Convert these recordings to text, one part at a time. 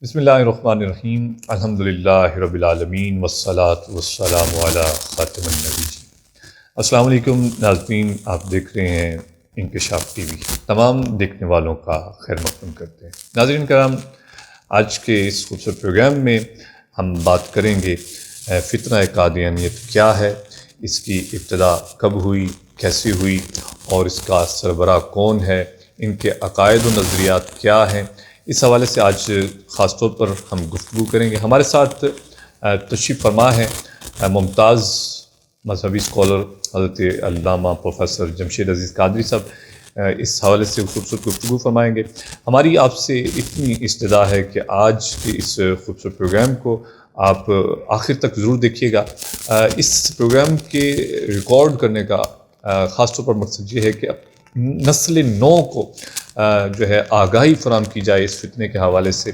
بسم اللہ الرحمن الرحیم الحمدللہ رب العالمین والصلاة والسلام علی خاتم النبیین۔ السلام علیکم ناظرین، آپ دیکھ رہے ہیں انکشاف ٹی وی۔ تمام دیکھنے والوں کا خیر مقدم کرتے ہیں۔ ناظرین کرام، آج کے اس خوبصورت پروگرام میں ہم بات کریں گے فتنہ قادیانیت کیا ہے، اس کی ابتدا کب ہوئی، کیسی ہوئی، اور اس کا سربراہ کون ہے، ان کے عقائد و نظریات کیا ہیں، اس حوالے سے آج خاص طور پر ہم گفتگو کریں گے۔ ہمارے ساتھ تشریف فرما ہے ممتاز مذہبی اسکالر حضرت علامہ پروفیسر جمشید عزیز قادری صاحب، اس حوالے سے خوبصورت گفتگو فرمائیں گے۔ ہماری آپ سے اتنی استدعا ہے کہ آج کے اس خوبصورت پروگرام کو آپ آخر تک ضرور دیکھیے گا۔ اس پروگرام کے ریکارڈ کرنے کا خاص طور پر مقصد یہ ہے کہ نسل نو کو جو ہے آگاہی فراہم کی جائے اس فتنے کے حوالے سے،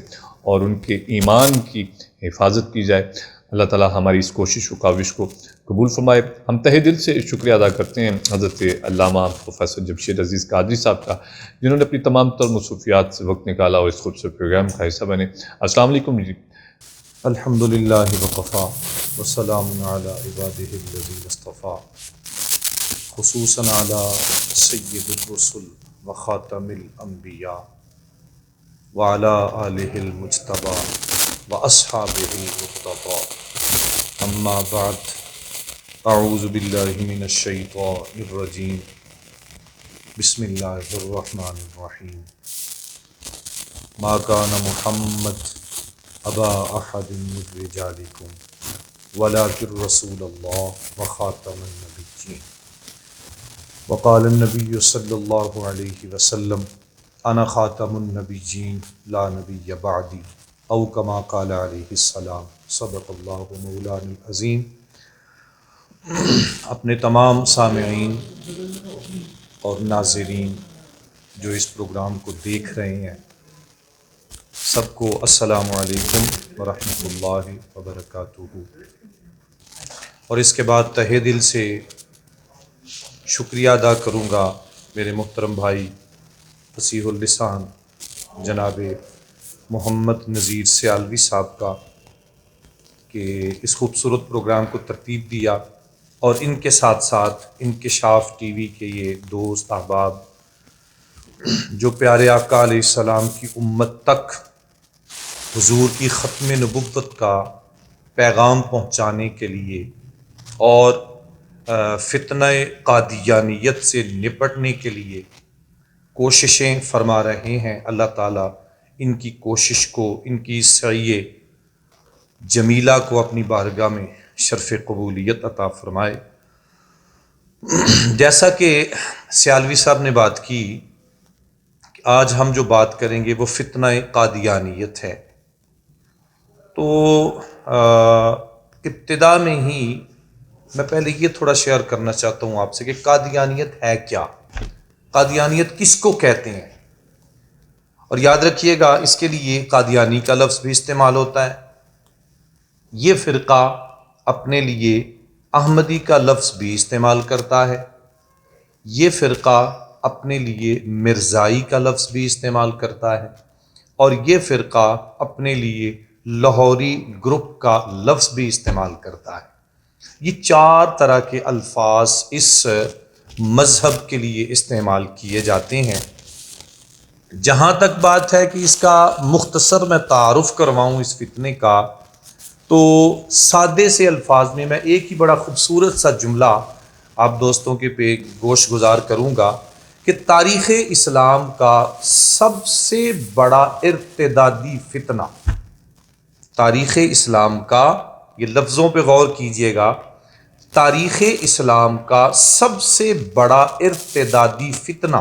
اور ان کے ایمان کی حفاظت کی جائے۔ اللہ تعالی ہماری اس کوشش و کاوش کو قبول فرمائے۔ ہم تہہ دل سے شکریہ ادا کرتے ہیں حضرت علامہ پروفیسر جمشید عزیز قادری صاحب کا، جنہوں نے اپنی تمام تر مصروفیات سے وقت نکالا اور اس خوبصورت پروگرام کا حصہ بنے۔ السلام علیکم جی۔ الحمدللہ وکفیٰ وسلام علی عبادہ الذین اصطفیٰ، خصوصاً علی سید الرسل وخاتم الانبیاء وعلی آلہ المجتبیٰ واصحابہ المقتفیٰ، اما بعد، اعوذ باللہ من الشیطان الرجیم، بسم اللہ الرحمن الرحیم۔ ما کان محمد ابا احد من رجالکم ولکن رسول اللہ وخاتم النبیین، وقال النبی صلی اللہ علیہ وسلم انا خاتم النبیین لا نبی بعدی، او کما قال علیہ السلام، صدق اللہ مولانا العظیم۔ اپنے تمام سامعین اور ناظرین جو اس پروگرام کو دیکھ رہے ہیں، سب کو السلام علیکم ورحمۃ اللہ وبرکاتہ۔ اور اس کے بعد تہہ دل سے شکریہ ادا کروں گا میرے محترم بھائی فصیح اللسان جناب محمد نذیر سیالوی صاحب کا، کہ اس خوبصورت پروگرام کو ترتیب دیا، اور ان کے ساتھ ساتھ انکشاف ٹی وی کے یہ دوست احباب جو پیارے آقا علیہ السلام کی امت تک حضور کی ختم نبوت کا پیغام پہنچانے کے لیے اور فتنہ قادیانیت سے نپٹنے کے لیے کوششیں فرما رہے ہیں۔ اللہ تعالیٰ ان کی کوشش کو، ان کی سعی جمیلہ کو اپنی بارگاہ میں شرف قبولیت عطا فرمائے۔ جیسا کہ سیالوی صاحب نے بات کی کہ آج ہم جو بات کریں گے وہ فتنہ قادیانیت ہے، تو ابتدا میں ہی میں پہلے یہ تھوڑا شیئر کرنا چاہتا ہوں آپ سے کہ قادیانیت ہے کیا، قادیانیت کس کو کہتے ہیں۔ اور یاد رکھیے گا، اس کے لیے قادیانی کا لفظ بھی استعمال ہوتا ہے، یہ فرقہ اپنے لیے احمدی کا لفظ بھی استعمال کرتا ہے، یہ فرقہ اپنے لیے مرزائی کا لفظ بھی استعمال کرتا ہے، اور یہ فرقہ اپنے لیے لاہوری گروپ کا لفظ بھی استعمال کرتا ہے۔ یہ چار طرح کے الفاظ اس مذہب کے لیے استعمال کیے جاتے ہیں۔ جہاں تک بات ہے کہ اس کا مختصر میں تعارف کرواؤں اس فتنے کا، تو سادے سے الفاظ میں ایک ہی بڑا خوبصورت سا جملہ آپ دوستوں کے پہ گوش گزار کروں گا کہ تاریخ اسلام کا سب سے بڑا ارتدادی فتنہ، تاریخ اسلام کا، یہ لفظوں پہ غور کیجئے گا، تاریخ اسلام کا سب سے بڑا ارتدادی فتنہ،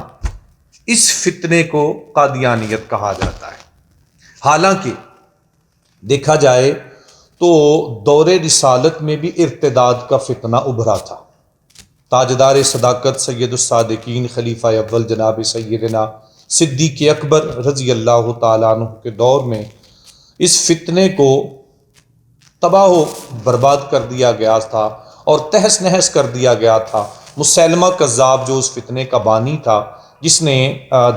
اس فتنے کو قادیانیت کہا جاتا ہے۔ حالانکہ دیکھا جائے تو دور رسالت میں بھی ارتداد کا فتنہ ابھرا تھا۔ تاجدار صداقت سید الصادقین خلیفہ اول جناب سیدنا صدیق اکبر رضی اللہ تعالیٰ عنہ کے دور میں اس فتنے کو تباہ و برباد کر دیا گیا تھا اور تہس نہس کر دیا گیا تھا۔ مسیلمہ کذاب جو اس فتنے کا بانی تھا، جس نے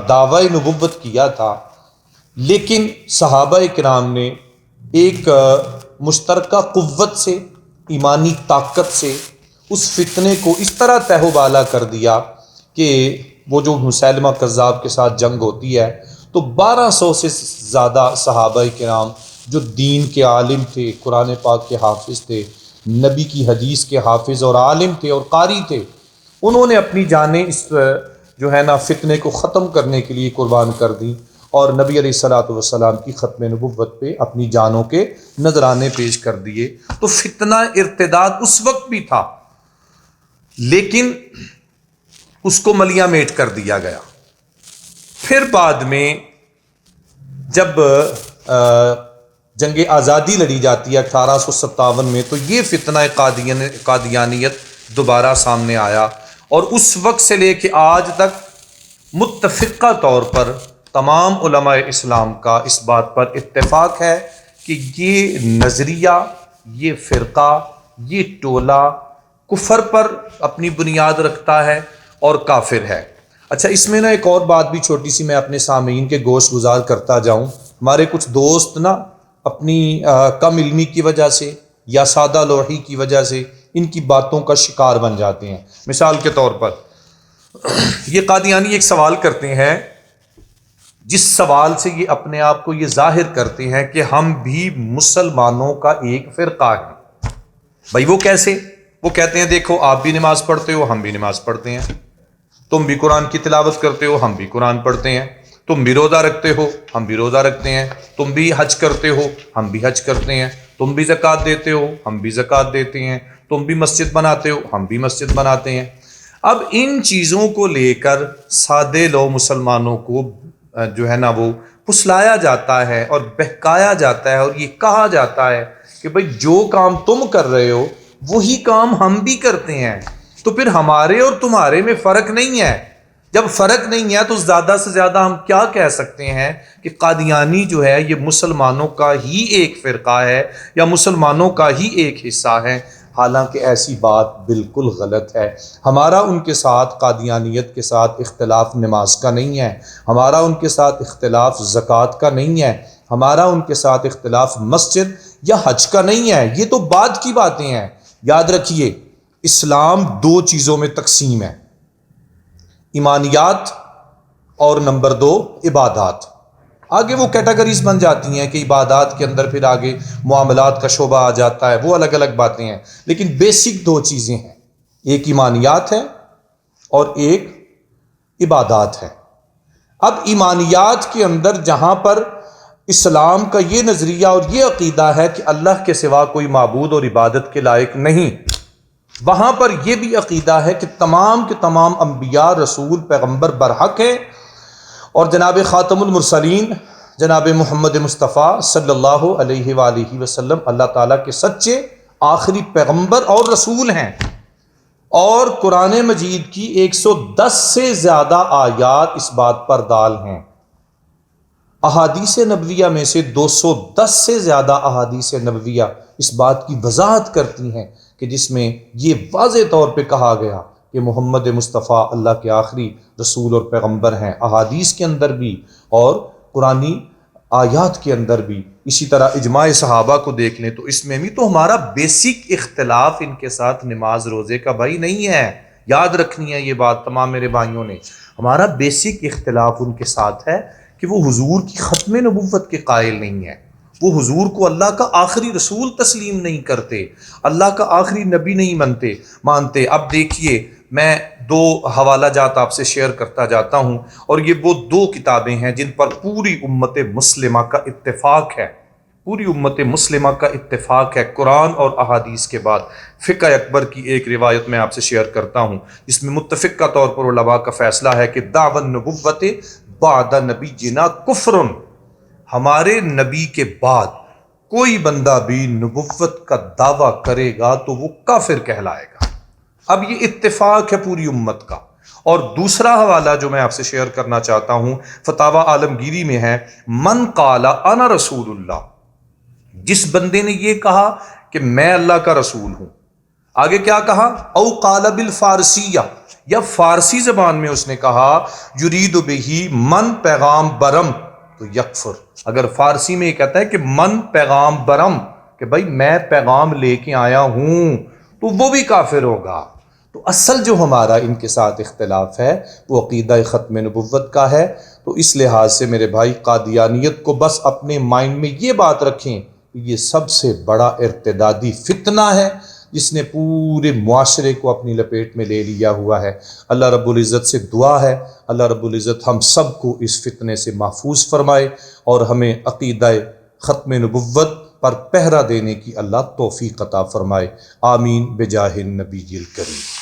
دعوی نبوت کیا تھا، لیکن صحابہ کرام نے ایک مشترکہ قوت سے، ایمانی طاقت سے اس فتنے کو اس طرح تہ و بالا کر دیا کہ وہ جو مسیلمہ کذاب کے ساتھ جنگ ہوتی ہے تو 1200 سے زیادہ صحابہ کرام جو دین کے عالم تھے، قرآن پاک کے حافظ تھے، نبی کی حدیث کے حافظ اور عالم تھے اور قاری تھے، انہوں نے اپنی جانیں اس جو ہے نا فتنے کو ختم کرنے کے لیے قربان کر دی، اور نبی علیہ الصلوۃ والسلام کی ختم نبوت پہ اپنی جانوں کے نذرانے پیش کر دیے۔ تو فتنہ ارتداد اس وقت بھی تھا، لیکن اس کو ملیاں میٹ کر دیا گیا۔ پھر بعد میں جب جنگ آزادی لڑی جاتی ہے 1857 میں، تو یہ فتنہ قادیانیت دوبارہ سامنے آیا، اور اس وقت سے لے کے آج تک متفقہ طور پر تمام علماء اسلام کا اس بات پر اتفاق ہے کہ یہ نظریہ، یہ فرقہ، یہ ٹولہ کفر پر اپنی بنیاد رکھتا ہے اور کافر ہے۔ اچھا، اس میں نا ایک اور بات بھی چھوٹی سی میں اپنے سامعین کے گوش گزار کرتا جاؤں۔ ہمارے کچھ دوست نا اپنی کم علمی کی وجہ سے یا سادہ لوحی کی وجہ سے ان کی باتوں کا شکار بن جاتے ہیں۔ مثال کے طور پر یہ قادیانی ایک سوال کرتے ہیں، جس سوال سے یہ اپنے آپ کو یہ ظاہر کرتے ہیں کہ ہم بھی مسلمانوں کا ایک فرقہ ہیں۔ بھائی وہ کیسے؟ وہ کہتے ہیں دیکھو آپ بھی نماز پڑھتے ہو، ہم بھی نماز پڑھتے ہیں، تم بھی قرآن کی تلاوت کرتے ہو، ہم بھی قرآن پڑھتے ہیں، تم بھی روزہ رکھتے ہو، ہم بھی روزہ رکھتے ہیں، تم بھی حج کرتے ہو، ہم بھی حج کرتے ہیں، تم بھی زکوٰۃ دیتے ہو، ہم بھی زکوٰۃ دیتے ہیں، تم بھی مسجد بناتے ہو، ہم بھی مسجد بناتے ہیں۔ اب ان چیزوں کو لے کر سادے لوگ مسلمانوں کو جو ہے نا وہ پھسلایا جاتا ہے اور بہکایا جاتا ہے، اور یہ کہا جاتا ہے کہ بھائی جو کام تم کر رہے ہو وہی کام ہم بھی کرتے ہیں، تو پھر ہمارے اور تمہارے میں فرق نہیں ہے۔ جب فرق نہیں ہے تو زیادہ سے زیادہ ہم کیا کہہ سکتے ہیں کہ قادیانی جو ہے یہ مسلمانوں کا ہی ایک فرقہ ہے یا مسلمانوں کا ہی ایک حصہ ہے، حالانکہ ایسی بات بالکل غلط ہے۔ ہمارا ان کے ساتھ، قادیانیت کے ساتھ اختلاف نماز کا نہیں ہے، ہمارا ان کے ساتھ اختلاف زکوٰۃ کا نہیں ہے، ہمارا ان کے ساتھ اختلاف مسجد یا حج کا نہیں ہے، یہ تو بعد کی باتیں ہیں۔ یاد رکھیے، اسلام دو چیزوں میں تقسیم ہے، ایمانیات اور نمبر 2 عبادات۔ آگے وہ کیٹیگریز بن جاتی ہیں کہ عبادات کے اندر پھر آگے معاملات کا شعبہ آ جاتا ہے، وہ الگ الگ باتیں ہیں، لیکن بیسک دو چیزیں ہیں، ایک ایمانیات ہے اور ایک عبادات ہے۔ اب ایمانیات کے اندر جہاں پر اسلام کا یہ نظریہ اور یہ عقیدہ ہے کہ اللہ کے سوا کوئی معبود اور عبادت کے لائق نہیں، وہاں پر یہ بھی عقیدہ ہے کہ تمام کے تمام انبیاء، رسول، پیغمبر برحق ہیں، اور جناب خاتم المرسلین جناب محمد مصطفیٰ صلی اللہ علیہ وآلہ وسلم اللہ تعالیٰ کے سچے آخری پیغمبر اور رسول ہیں، اور قرآن مجید کی 110 سے زیادہ آیات اس بات پر دال ہیں۔ احادیث نبویہ میں سے 210 سے زیادہ احادیث نبویہ اس بات کی وضاحت کرتی ہیں کہ جس میں یہ واضح طور پہ کہا گیا کہ محمد مصطفیٰ اللہ کے آخری رسول اور پیغمبر ہیں، احادیث کے اندر بھی اور قرآنی آیات کے اندر بھی۔ اسی طرح اجماع صحابہ کو دیکھ لیں تو اس میں بھی تو ہمارا بیسک اختلاف ان کے ساتھ نماز روزے کا بھائی نہیں ہے۔ یاد رکھنی ہے یہ بات تمام میرے بھائیوں نے، ہمارا بیسک اختلاف ان کے ساتھ ہے کہ وہ حضور کی ختم نبوت کے قائل نہیں ہے، وہ حضور کو اللہ کا آخری رسول تسلیم نہیں کرتے، اللہ کا آخری نبی نہیں مانتے۔ اب دیکھیے، میں 2 حوالہ جات آپ سے شیئر کرتا جاتا ہوں، اور یہ وہ 2 کتابیں ہیں جن پر پوری امت مسلمہ کا اتفاق ہے، پوری امت مسلمہ کا اتفاق ہے قرآن اور احادیث کے بعد۔ فقہ اکبر کی ایک روایت میں آپ سے شیئر کرتا ہوں، جس میں متفقہ طور پر علماء کا فیصلہ ہے کہ دعوی النبوت بعد نبینا کفر، ہمارے نبی کے بعد کوئی بندہ بھی نبوت کا دعویٰ کرے گا تو وہ کافر کہلائے گا۔ اب یہ اتفاق ہے پوری امت کا۔ اور دوسرا حوالہ جو میں آپ سے شیئر کرنا چاہتا ہوں، فتاوی عالمگیری میں ہے، من قال انا رسول اللہ، جس بندے نے یہ کہا کہ میں اللہ کا رسول ہوں، آگے کیا کہا، او قال بالفارسیہ، یا فارسی زبان میں اس نے کہا، یرید بہی من پیغام برم، تو یکفر، اگر فارسی میں یہ کہتا ہے کہ من پیغام برم، کہ بھائی میں پیغام لے کے آیا ہوں، تو وہ بھی کافر ہوگا۔ تو اصل جو ہمارا ان کے ساتھ اختلاف ہے وہ عقیدہ ختم نبوت کا ہے۔ تو اس لحاظ سے میرے بھائی قادیانیت کو بس اپنے مائنڈ میں یہ بات رکھیں کہ یہ سب سے بڑا ارتدادی فتنہ ہے جس نے پورے معاشرے کو اپنی لپیٹ میں لے لیا ہوا ہے۔ اللہ رب العزت سے دعا ہے اللہ رب العزت ہم سب کو اس فتنے سے محفوظ فرمائے اور ہمیں عقیدہ ختم نبوت پر پہرا دینے کی اللہ توفیق عطا فرمائے۔ آمین بجاہ النبی الکریم۔